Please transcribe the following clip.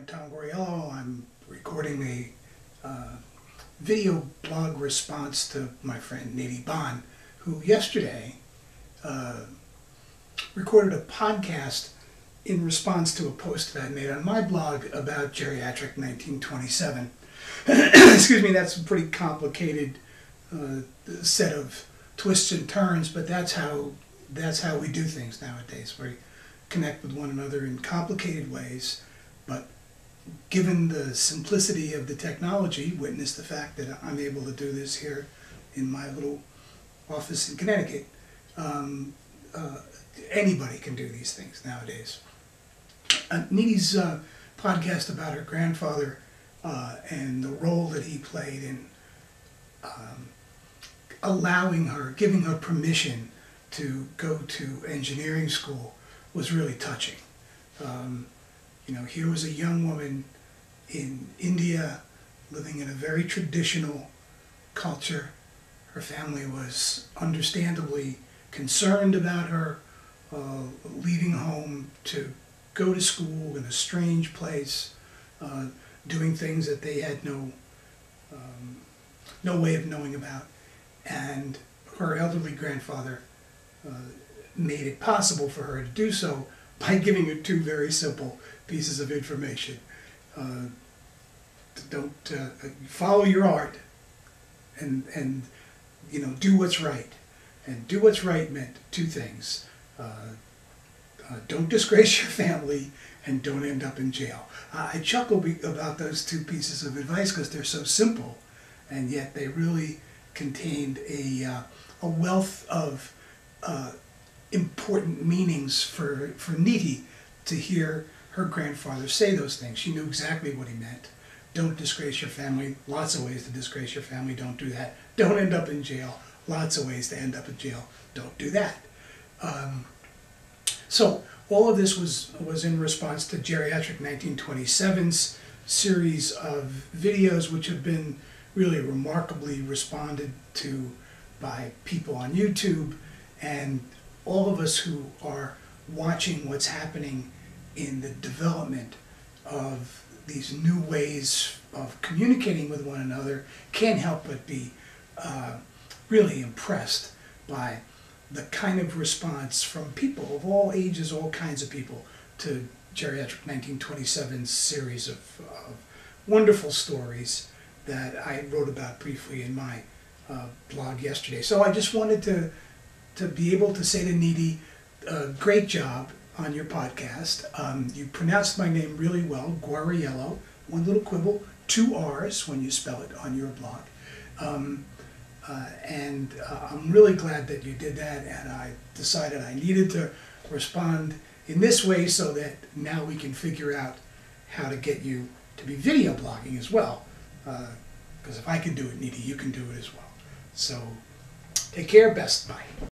I'm Tom Goriello. I'm recording a video blog response to my friend Niti Bhan, who yesterday recorded a podcast in response to a post that I made on my blog about Geriatric1927. Excuse me, that's a pretty complicated set of twists and turns, but that's how we do things nowadays. We connect with one another in complicated ways, but given the simplicity of the technology, witness the fact that I'm able to do this here in my little office in Connecticut, anybody can do these things nowadays. Niti's podcast about her grandfather and the role that he played in allowing her, giving her permission to go to engineering school was really touching. You know, here was a young woman in India living in a very traditional culture. Her family was understandably concerned about her leaving home to go to school in a strange place, doing things that they had no way of knowing about. And her elderly grandfather made it possible for her to do so by giving her two very simple pieces of information. Don't follow your heart, and you know, do what's right. And do what's right meant two things: don't disgrace your family, and don't end up in jail. I chuckle about those two pieces of advice because they're so simple, and yet they really contained a wealth of important meanings for Niti to hear her grandfather say those things. She knew exactly what he meant. Don't disgrace your family. Lots of ways to disgrace your family. Don't do that. Don't end up in jail. Lots of ways to end up in jail. Don't do that. So all of this was in response to Geriatric1927's series of videos, which have been really remarkably responded to by people on YouTube, and all of us who are watching what's happening in the development of these new ways of communicating with one another can't help but be really impressed by the kind of response from people of all ages, all kinds of people, to Geriatric1927's series of wonderful stories that I wrote about briefly in my blog yesterday. So I just wanted to be able to say to Niti, great job on your podcast. You pronounced my name really well, Goriello. One little quibble, 2 R's when you spell it on your blog. I'm really glad that you did that, and I decided I needed to respond in this way so that now we can figure out how to get you to be video blogging as well. Because if I can do it, Niti, you can do it as well. So take care, best, bye.